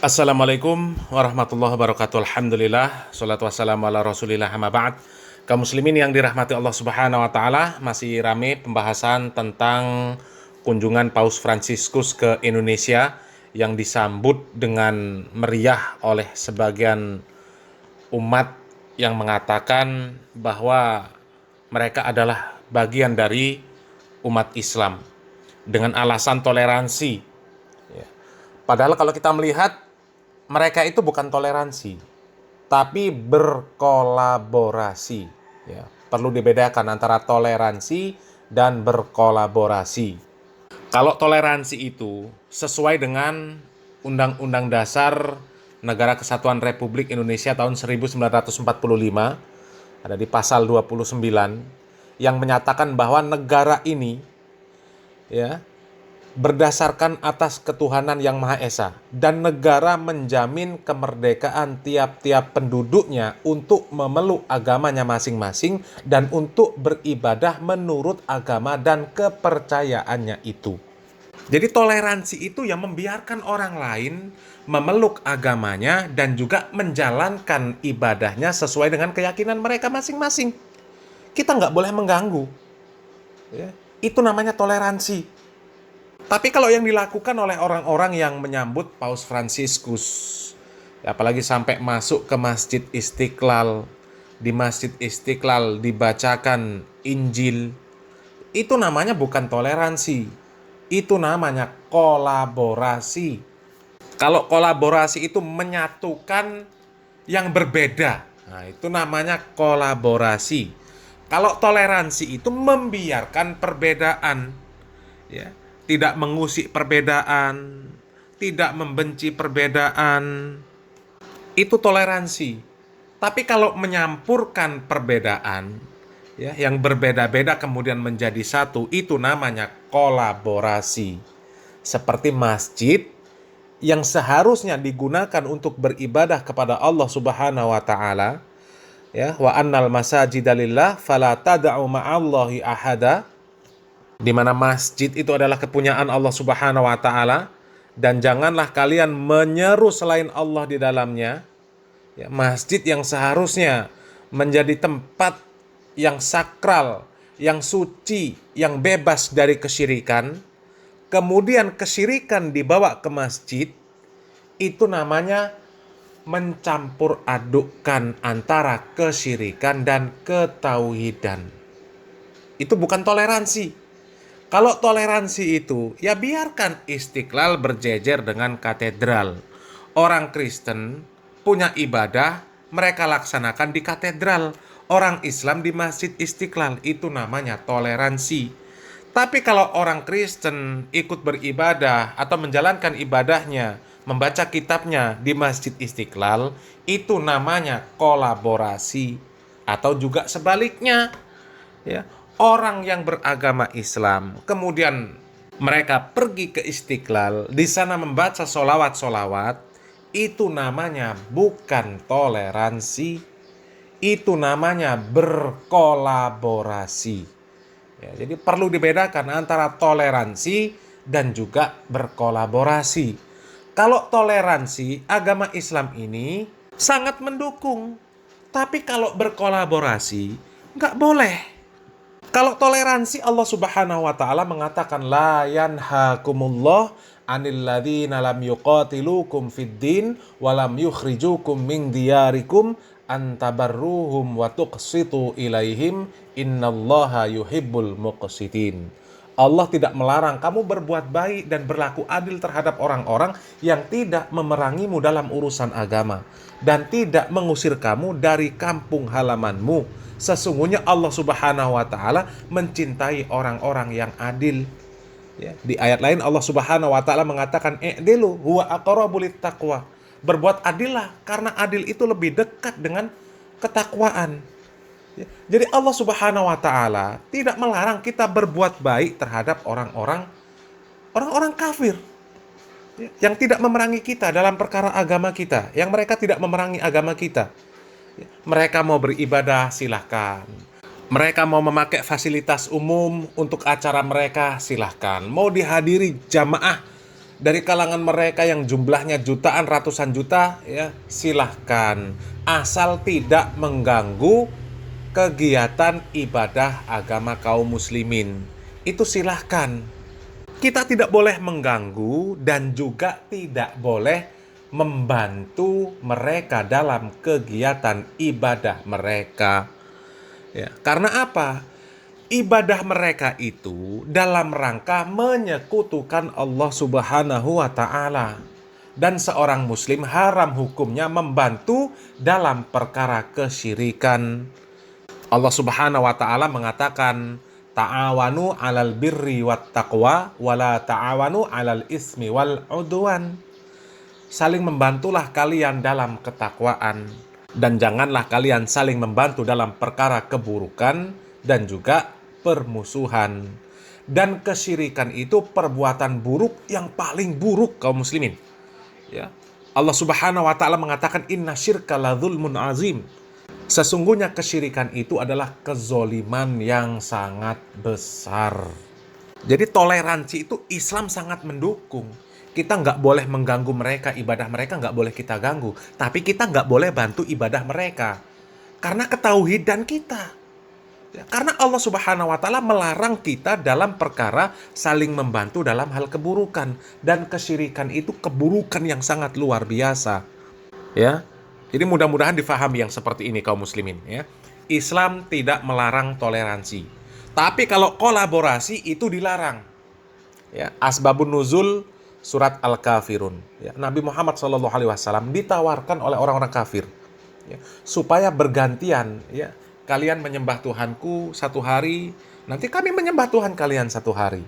Assalamualaikum warahmatullahi wabarakatuh. Alhamdulillah, salatu wassalamu ala rasulillah, amma ba'd. Kaum muslimin yang dirahmati Allah subhanahu wa ta'ala, masih rame pembahasan tentang kunjungan Paus Fransiskus ke Indonesia yang disambut dengan meriah oleh sebagian umat yang mengatakan bahwa mereka adalah bagian dari umat Islam dengan alasan toleransi. Padahal kalau kita melihat, mereka itu bukan toleransi, tapi berkolaborasi. Ya, perlu dibedakan antara toleransi dan berkolaborasi. Kalau toleransi itu sesuai dengan Undang-Undang Dasar Negara Kesatuan Republik Indonesia tahun 1945, ada di pasal 29, yang menyatakan bahwa negara ini ya berdasarkan atas ketuhanan yang Maha Esa, dan negara menjamin kemerdekaan tiap-tiap penduduknya untuk memeluk agamanya masing-masing dan untuk beribadah menurut agama dan kepercayaannya itu. Jadi toleransi itu yang membiarkan orang lain memeluk agamanya dan juga menjalankan ibadahnya sesuai dengan keyakinan mereka masing-masing. Kita nggak boleh mengganggu. Ya, itu namanya toleransi. Tapi kalau yang dilakukan oleh orang-orang yang menyambut Paus Fransiskus, apalagi sampai masuk ke Masjid Istiqlal, di Masjid Istiqlal dibacakan Injil, itu namanya bukan toleransi, itu namanya kolaborasi. Kalau kolaborasi itu menyatukan yang berbeda, nah itu namanya kolaborasi. Kalau toleransi itu membiarkan perbedaan, ya, tidak mengusik perbedaan, tidak membenci perbedaan, itu toleransi. Tapi kalau menyampurkan perbedaan, ya, yang berbeda-beda kemudian menjadi satu, itu namanya kolaborasi. Seperti masjid yang seharusnya digunakan untuk beribadah kepada Allah Subhanahu wa taala, ya, wa annal masajida lillah fala tad'u ma'allahi ahada, di mana masjid itu adalah kepunyaan Allah Subhanahu wa taala dan janganlah kalian menyeru selain Allah di dalamnya. Ya, masjid yang seharusnya menjadi tempat yang sakral, yang suci, yang bebas dari kesyirikan, kemudian kesyirikan dibawa ke masjid, itu namanya mencampur adukkan antara kesyirikan dan ketauhidan. Itu bukan toleransi. Kalau toleransi itu, ya biarkan Istiqlal berjejer dengan katedral. Orang Kristen punya ibadah, mereka laksanakan di katedral. Orang Islam di Masjid Istiqlal, itu namanya toleransi. Tapi kalau orang Kristen ikut beribadah atau menjalankan ibadahnya, membaca kitabnya di Masjid Istiqlal, itu namanya kolaborasi. Atau juga sebaliknya, ya, orang yang beragama Islam kemudian mereka pergi ke Istiqlal, di sana membaca solawat-solawat, itu namanya bukan toleransi, itu namanya berkolaborasi. Ya, jadi perlu dibedakan antara toleransi dan juga berkolaborasi. Kalau toleransi, agama Islam ini sangat mendukung, tapi kalau berkolaborasi nggak boleh. Kalau toleransi, Allah Subhanahu wa taala mengatakan la yanhakumullah 'anil ladzina lam yuqatilukum fid din wa lam yukhrijukum min diyarikum an tabarruhum wa tuqsitu ilaihim innallaha yuhibbul muqsitin. Allah tidak melarang kamu berbuat baik dan berlaku adil terhadap orang-orang yang tidak memerangimu dalam urusan agama dan tidak mengusir kamu dari kampung halamanmu. Sesungguhnya Allah Subhanahu wa taala mencintai orang-orang yang adil. Ya, di ayat lain Allah Subhanahu wa taala mengatakan i'dilu huwa aqrabu littaqwa. Berbuat adillah karena adil itu lebih dekat dengan ketakwaan. Ya, jadi Allah Subhanahu wa taala tidak melarang kita berbuat baik terhadap orang-orang kafir, ya, yang tidak memerangi kita dalam perkara agama kita, yang mereka tidak memerangi agama kita. Mereka mau beribadah, silahkan. Mereka mau memakai fasilitas umum untuk acara mereka, silahkan. Mau dihadiri jamaah dari kalangan mereka yang jumlahnya jutaan, ratusan juta, ya silahkan, asal tidak mengganggu kegiatan ibadah agama kaum muslimin. Itu silahkan. Kita tidak boleh mengganggu dan juga tidak boleh membantu mereka dalam kegiatan ibadah mereka. Ya, karena apa? Ibadah mereka itu dalam rangka menyekutukan Allah Subhanahu wa Ta'ala. Dan seorang muslim haram hukumnya membantu dalam perkara kesyirikan. Allah Subhanahu wa Ta'ala mengatakan, ta'awanu 'alal birri wat taqwa wala ta'awanu 'alal ismi wal 'udwan. Saling membantulah kalian dalam ketakwaan dan janganlah kalian saling membantu dalam perkara keburukan dan juga permusuhan. Dan kesyirikan itu perbuatan buruk yang paling buruk kaum muslimin. Ya. Allah Subhanahu wa Ta'ala mengatakan inna syirka la dzulmun azim. Sesungguhnya kesyirikan itu adalah kezoliman yang sangat besar. Jadi toleransi itu Islam sangat mendukung. Kita nggak boleh mengganggu mereka, ibadah mereka nggak boleh kita ganggu. Tapi kita nggak boleh bantu ibadah mereka. Karena ketauhidan kita. Ya, karena Allah Subhanahu wa Ta'ala melarang kita dalam perkara saling membantu dalam hal keburukan. Dan kesyirikan itu keburukan yang sangat luar biasa. Ya. Jadi mudah-mudahan difahami yang seperti ini kaum muslimin. Ya. Islam tidak melarang toleransi. Tapi kalau kolaborasi itu dilarang. Ya. Asbabun nuzul surat Al-Kafirun. Ya. Nabi Muhammad SAW ditawarkan oleh orang-orang kafir. Ya. Supaya bergantian. Ya. Kalian menyembah Tuhanku satu hari, nanti kami menyembah Tuhan kalian satu hari.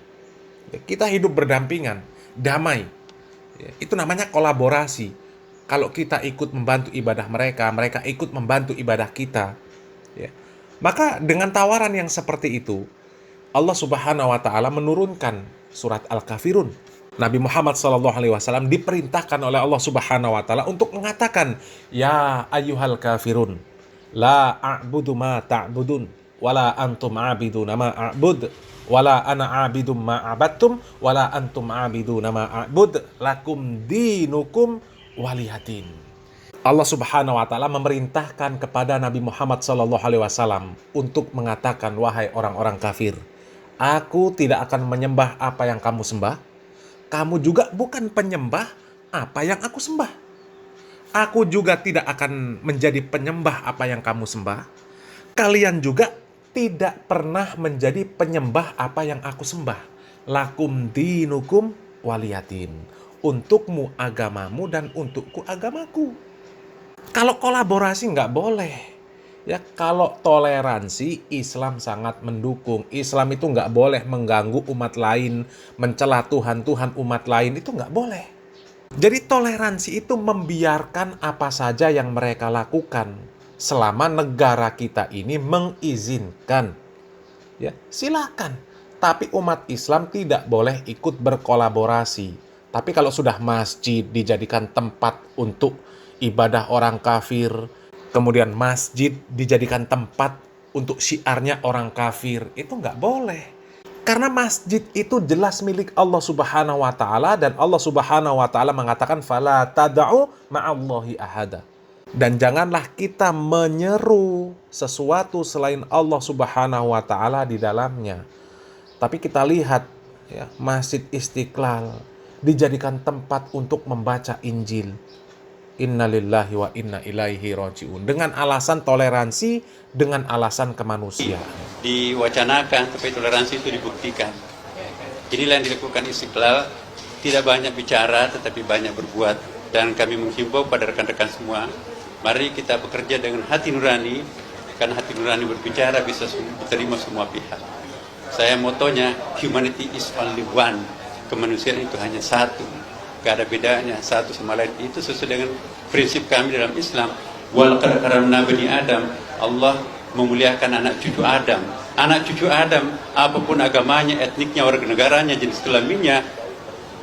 Ya, kita hidup berdampingan, damai. Ya, itu namanya kolaborasi. Kalau kita ikut membantu ibadah mereka, mereka ikut membantu ibadah kita. Ya. Maka dengan tawaran yang seperti itu, Allah Subhanahu wa Ta'ala menurunkan surat Al-Kafirun. Nabi Muhammad SAW diperintahkan oleh Allah Subhanahu wa Ta'ala untuk mengatakan, ya ayyuhal kafirun, la a'budu ma ta'budun wala antum a'biduna ma a'bud wala ana a'bidum ma a'badtum wala antum a'biduna ma a'bud lakum dinukum waliyadin. Allah Subhanahu wa Ta'ala memerintahkan kepada Nabi Muhammad SAW untuk mengatakan, wahai orang-orang kafir, aku tidak akan menyembah apa yang kamu sembah, kamu juga bukan penyembah apa yang aku sembah. Aku juga tidak akan menjadi penyembah apa yang kamu sembah. Kalian juga tidak pernah menjadi penyembah apa yang aku sembah. Lakum dinukum waliyadin. Untukmu agamamu dan untukku agamaku. Kalau kolaborasi nggak boleh. Ya, kalau toleransi Islam sangat mendukung. Islam itu nggak boleh mengganggu umat lain, mencela Tuhan-Tuhan umat lain, itu nggak boleh. Jadi toleransi itu membiarkan apa saja yang mereka lakukan selama negara kita ini mengizinkan. Ya, silakan. Tapi umat Islam tidak boleh ikut berkolaborasi. Tapi kalau sudah masjid dijadikan tempat untuk ibadah orang kafir, kemudian masjid dijadikan tempat untuk syiarnya orang kafir, itu nggak boleh. Karena masjid itu jelas milik Allah Subhanahu wa Ta'ala dan Allah Subhanahu wa Ta'ala mengatakan fala tad'u ma'allahi ahada. Dan janganlah kita menyeru sesuatu selain Allah Subhanahu wa Ta'ala di dalamnya. Tapi kita lihat ya, Masjid Istiqlal dijadikan tempat untuk membaca Injil. Innalillahi wa inna ilaihi raji'un. Dengan alasan toleransi, dengan alasan kemanusiaan. Diwacanakan, tapi toleransi itu dibuktikan. Inilah yang dilakukan Istiqlal, tidak banyak bicara tetapi banyak berbuat. Dan kami menghimbau pada rekan-rekan semua, mari kita bekerja dengan hati nurani, karena hati nurani berbicara bisa diterima semua pihak. Saya motonya, humanity is only one. Kemanusiaan itu hanya satu, gak ada bedanya satu sama lain. Itu sesuai dengan prinsip kami dalam Islam. Walaqad karamna bani Adam, Allah memuliakan anak cucu Adam. Anak cucu Adam, apapun agamanya, etniknya, warga negaranya, jenis kelaminnya,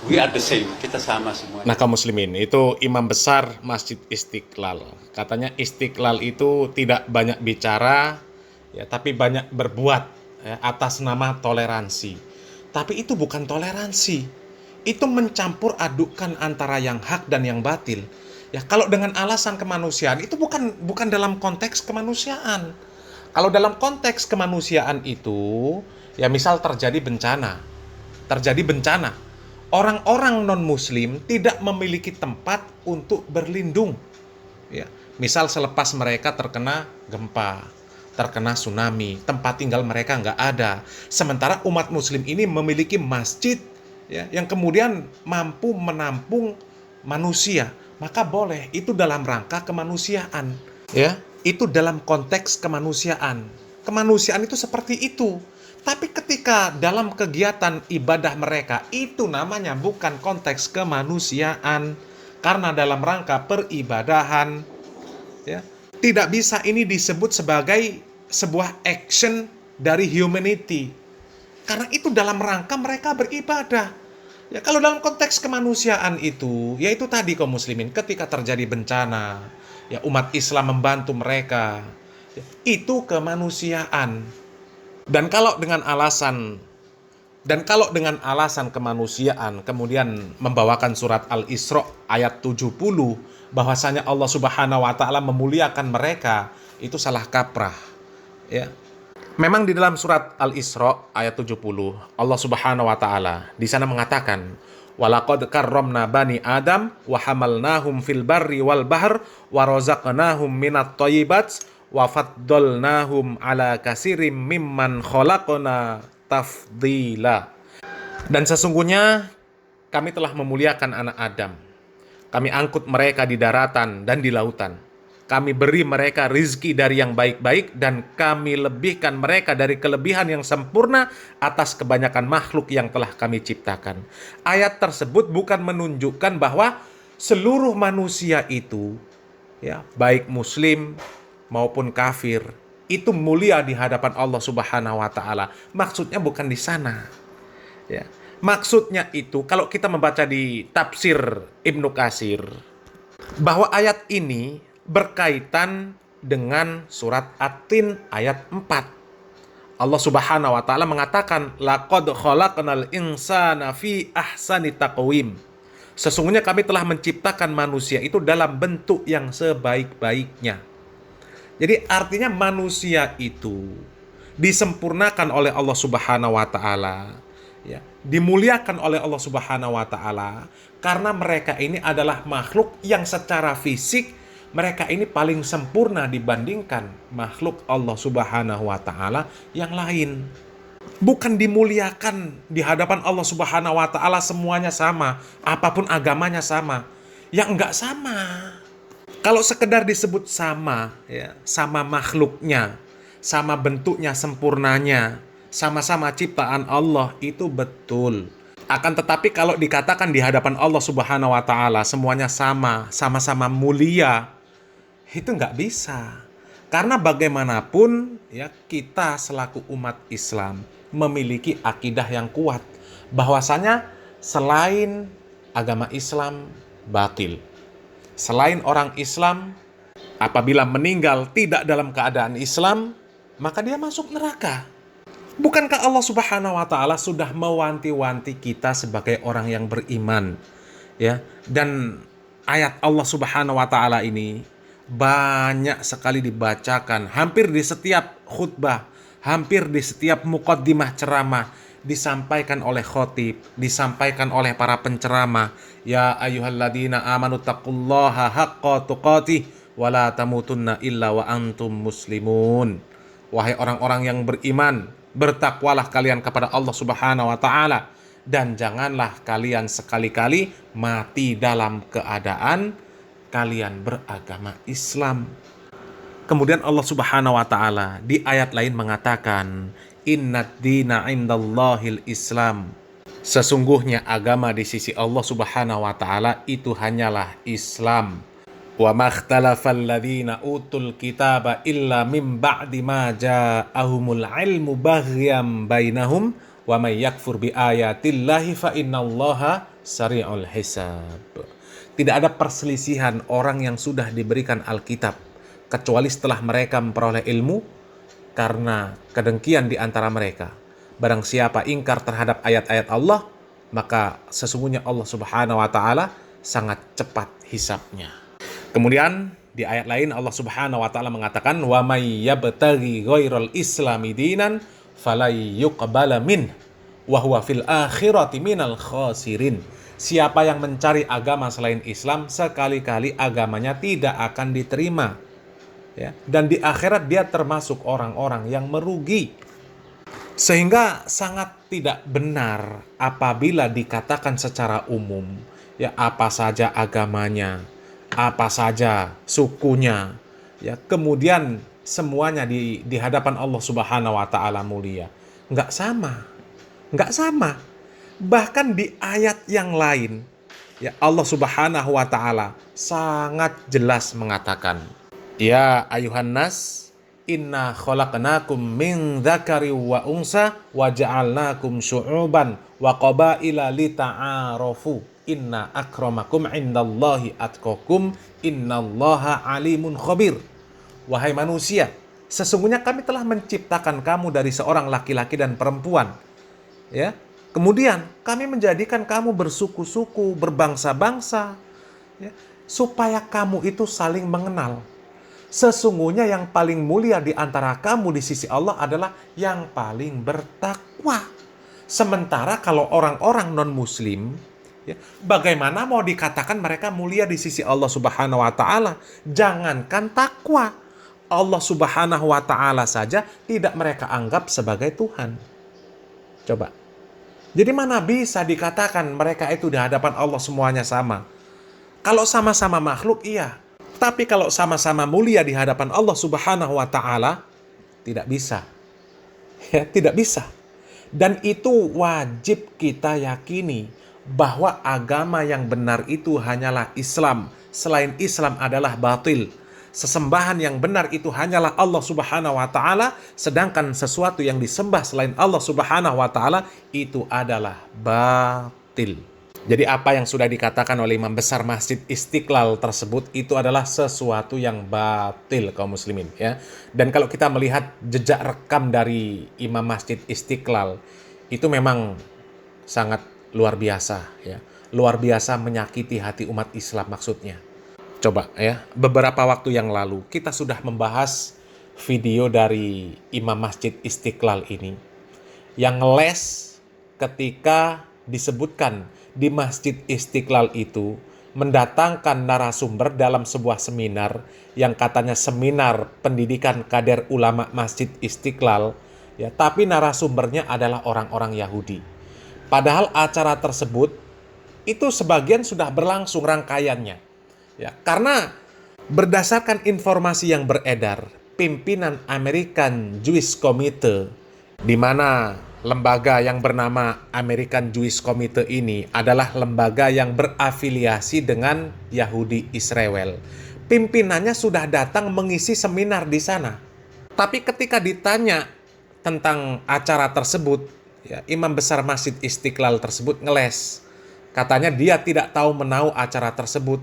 we are the same. Kita sama semua. Nah kaum muslimin, itu imam besar Masjid Istiqlal. Katanya Istiqlal itu tidak banyak bicara, ya, tapi banyak berbuat ya, atas nama toleransi. Tapi itu bukan toleransi. itu mencampur adukkan antara yang hak dan yang batil. Ya, kalau dengan alasan kemanusiaan itu bukan dalam konteks kemanusiaan. Kalau dalam konteks kemanusiaan itu, ya misal terjadi bencana. Orang-orang non-muslim tidak memiliki tempat untuk berlindung. Ya, misal selepas mereka terkena gempa, terkena tsunami, tempat tinggal mereka nggak ada. Sementara umat muslim ini memiliki masjid, ya, yang kemudian mampu menampung manusia. Maka boleh, itu dalam rangka kemanusiaan. Ya, itu dalam konteks kemanusiaan. Kemanusiaan itu seperti itu. Tapi ketika dalam kegiatan ibadah mereka, itu namanya bukan konteks kemanusiaan. Karena dalam rangka peribadahan, ya, tidak bisa ini disebut sebagai sebuah action dari humanity. Karena itu dalam rangka mereka beribadah. Ya, kalau dalam konteks kemanusiaan itu, yaitu tadi kaum muslimin, ketika terjadi bencana, ya umat Islam membantu mereka. Ya, itu kemanusiaan. Dan kalau dengan alasan kemanusiaan kemudian membawakan surat Al-Isra ayat 70 bahwasanya Allah Subhanahu wa taala memuliakan mereka, itu salah kaprah. Ya. Memang di dalam surat Al-Isra ayat 70 Allah Subhanahu wa taala di sana mengatakan, "Walaqad karramna bani Adam wa hamalnahum fil barri wal bahr wa razaqnahum minat thayyibat wa faddalnahum ala katsirim mimman khalaqna tafdila." Dan sesungguhnya kami telah memuliakan anak Adam. Kami angkut mereka di daratan dan di lautan. Kami beri mereka rizki dari yang baik-baik dan kami lebihkan mereka dari kelebihan yang sempurna atas kebanyakan makhluk yang telah kami ciptakan. Ayat tersebut bukan menunjukkan bahwa seluruh manusia itu, ya, baik muslim maupun kafir, itu mulia di hadapan Allah Subhanahu wa taala. Maksudnya bukan di sana. Ya. Maksudnya itu kalau kita membaca di tafsir Ibnu Katsir bahwa ayat ini berkaitan dengan surat At-Tin ayat 4. Allah Subhanahu wa taala mengatakan, "Laqad khalaqnal insana fi ahsani taqwim." Sesungguhnya kami telah menciptakan manusia itu dalam bentuk yang sebaik-baiknya. Jadi artinya manusia itu disempurnakan oleh Allah Subhanahu wa taala, ya, dimuliakan oleh Allah Subhanahu wa taala karena mereka ini adalah makhluk yang secara fisik mereka ini paling sempurna dibandingkan makhluk Allah Subhanahu wa taala yang lain. Bukan dimuliakan di hadapan Allah Subhanahu wa taala semuanya sama, apapun agamanya sama. Ya enggak sama. Kalau sekedar disebut sama, ya, sama makhluknya, sama bentuknya, sempurnanya, sama-sama ciptaan Allah, itu betul. Akan tetapi kalau dikatakan di hadapan Allah Subhanahu wa taala semuanya sama, sama-sama mulia, itu nggak bisa. Karena bagaimanapun, ya, kita selaku umat Islam memiliki akidah yang kuat bahwasanya selain agama Islam batil. Selain orang Islam, apabila meninggal tidak dalam keadaan Islam, maka dia masuk neraka. Bukankah Allah Subhanahu wa taala sudah mewanti-wanti kita sebagai orang yang beriman, ya? Dan ayat Allah Subhanahu wa taala ini banyak sekali dibacakan, hampir di setiap khutbah, hampir di setiap muqaddimah ceramah disampaikan oleh khotib, disampaikan oleh para penceramah. Ya ayyuhalladzina amanu taqullaha haqqa tuqatih wa la tamutunna illa wa antum muslimun. Wahai orang-orang yang beriman, bertakwalah kalian kepada Allah Subhanahu wa taala dan janganlah kalian sekali-kali mati dalam keadaan kalian beragama Islam. Kemudian Allah Subhanahu wa taala di ayat lain mengatakan, "Innad dina 'indallahil Islam." Sesungguhnya agama di sisi Allah Subhanahu wa taala itu hanyalah Islam. Wa makhtalafal ladzina utul kitaba illa mim ba'di ma ja'ahumul ilmu baghyam bainahum wa may yakfur bi ayatillahi fa innallaha sari'ul hisab. Tidak ada perselisihan orang yang sudah diberikan Alkitab kecuali setelah mereka memperoleh ilmu karena kedengkian di antara mereka. Barang siapa ingkar terhadap ayat-ayat Allah, maka sesungguhnya Allah Subhanahu wa taala sangat cepat hisabnya. Kemudian di ayat lain Allah Subhanahu wa taala mengatakan wa may yabtaghi ghairal islami dinan falay yuqbala min wa huwa fil akhirati minal khasirin. Siapa yang mencari agama selain Islam, sekali-kali agamanya tidak akan diterima. Ya, dan di akhirat dia termasuk orang-orang yang merugi. Sehingga sangat tidak benar apabila dikatakan secara umum, ya apa saja agamanya, apa saja sukunya, ya kemudian semuanya di hadapan Allah Subhanahu wa taala mulia. Nggak sama. Bahkan di ayat yang lain, ya Allah Subhanahu wa taala sangat jelas mengatakan, ya ayuhan nas inna khalaqnakum min dzakari wa unsa wa ja'alnakum syu'uban wa qabaila lita'arafu inna akramakum indallahi atqakum innallaha alimun khabir. Wahai manusia, sesungguhnya kami telah menciptakan kamu dari seorang laki-laki dan perempuan. Ya. Kemudian kami menjadikan kamu bersuku-suku, berbangsa-bangsa, ya, supaya kamu itu saling mengenal. Sesungguhnya yang paling mulia di antara kamu di sisi Allah adalah yang paling bertakwa. Sementara kalau orang-orang non-muslim, ya, bagaimana mau dikatakan mereka mulia di sisi Allah Subhanahu wa taala? Jangankan takwa, Allah Subhanahu wa taala saja tidak mereka anggap sebagai Tuhan. Coba. Jadi mana bisa dikatakan mereka itu di hadapan Allah semuanya sama? Kalau sama-sama makhluk, iya. Tapi kalau sama-sama mulia di hadapan Allah Subhanahu wa taala, tidak bisa. Ya, tidak bisa. Dan itu wajib kita yakini bahwa agama yang benar itu hanyalah Islam. Selain Islam adalah batil. Sesembahan yang benar itu hanyalah Allah Subhanahu wa taala, sedangkan sesuatu yang disembah selain Allah Subhanahu wa taala itu adalah batil. Jadi apa yang sudah dikatakan oleh Imam Besar Masjid Istiqlal tersebut itu adalah sesuatu yang batil kaum muslimin, ya. Dan kalau kita melihat jejak rekam dari Imam Masjid Istiqlal itu memang sangat luar biasa, ya. Luar biasa menyakiti hati umat Islam maksudnya. Coba ya, beberapa waktu yang lalu kita sudah membahas video dari Imam Masjid Istiqlal ini yang ngeles ketika disebutkan di Masjid Istiqlal itu mendatangkan narasumber dalam sebuah seminar yang katanya seminar pendidikan kader ulama Masjid Istiqlal, ya, tapi narasumbernya adalah orang-orang Yahudi. Padahal acara tersebut itu sebagian sudah berlangsung rangkaiannya. Ya, karena berdasarkan informasi yang beredar, pimpinan American Jewish Committee, di mana lembaga yang bernama American Jewish Committee ini adalah lembaga yang berafiliasi dengan Yahudi Israel. Pimpinannya sudah datang mengisi seminar di sana. Tapi ketika ditanya tentang acara tersebut, ya, Imam Besar Masjid Istiqlal tersebut ngeles. Katanya dia tidak tahu menahu acara tersebut.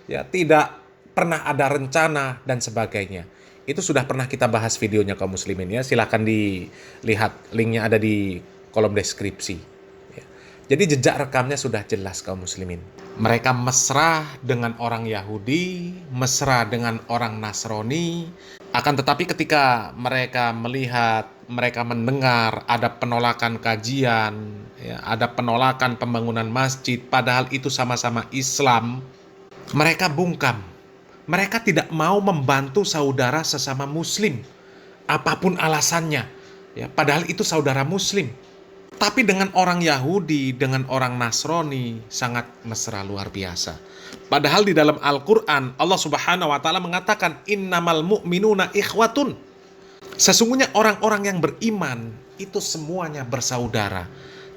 Ya, tidak pernah ada rencana dan sebagainya. Itu sudah pernah kita bahas videonya kaum muslimin, ya. Silahkan dilihat, linknya ada di kolom deskripsi. Ya. Jadi jejak rekamnya sudah jelas kaum muslimin. Mereka mesra dengan orang Yahudi, mesra dengan orang Nasrani. Akan tetapi ketika mereka melihat, mereka mendengar ada penolakan kajian, ya, ada penolakan pembangunan masjid, padahal itu sama-sama Islam, mereka bungkam. Mereka tidak mau membantu saudara sesama muslim. Apapun alasannya. Ya, padahal itu saudara muslim. Tapi dengan orang Yahudi, dengan orang Nasrani, sangat mesra luar biasa. Padahal di dalam Al-Quran, Allah Subhanahu wa ta'ala mengatakan, innamal mu'minuna ikhwatun. Sesungguhnya orang-orang yang beriman, itu semuanya bersaudara.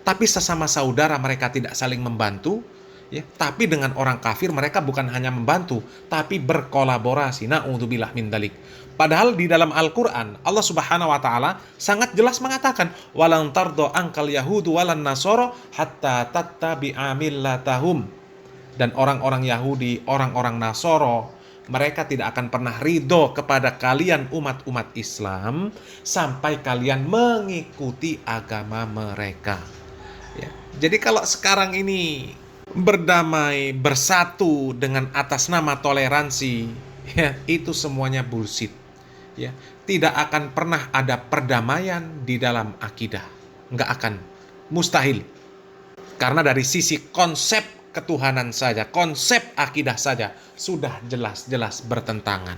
Tapi sesama saudara mereka tidak saling membantu. Ya, tapi dengan orang kafir mereka bukan hanya membantu, tapi berkolaborasi. Na'udzubillah min dalik. Padahal di dalam Al-Quran, Allah Subhanahu wa ta'ala sangat jelas mengatakan, walan tardo angkal yahudu walan nasoro hatta tattabi'a millatahum. Dan orang-orang Yahudi, orang-orang Nasoro, mereka tidak akan pernah ridho kepada kalian umat-umat Islam sampai kalian mengikuti agama mereka. Ya. Jadi kalau sekarang ini berdamai, bersatu dengan atas nama toleransi, ya, itu semuanya bullshit. Ya, tidak akan pernah ada perdamaian di dalam akidah. Nggak akan. Mustahil. Karena dari sisi konsep ketuhanan saja, konsep akidah saja, sudah jelas-jelas bertentangan.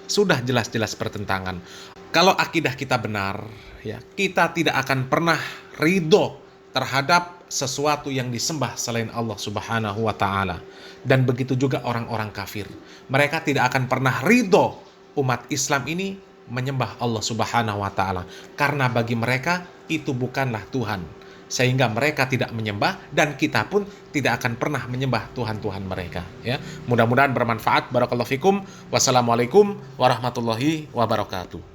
Sudah jelas-jelas bertentangan. Kalau akidah kita benar, ya, kita tidak akan pernah ridho terhadap sesuatu yang disembah selain Allah Subhanahu wa Ta'ala. Dan begitu juga orang-orang kafir. Mereka tidak akan pernah ridho umat Islam ini menyembah Allah Subhanahu wa Ta'ala, karena bagi mereka itu bukanlah Tuhan, sehingga mereka tidak menyembah, dan kita pun tidak akan pernah menyembah Tuhan-Tuhan mereka. Ya, mudah-mudahan bermanfaat. Barakallahu fikum. Wassalamualaikum warahmatullahi wabarakatuh.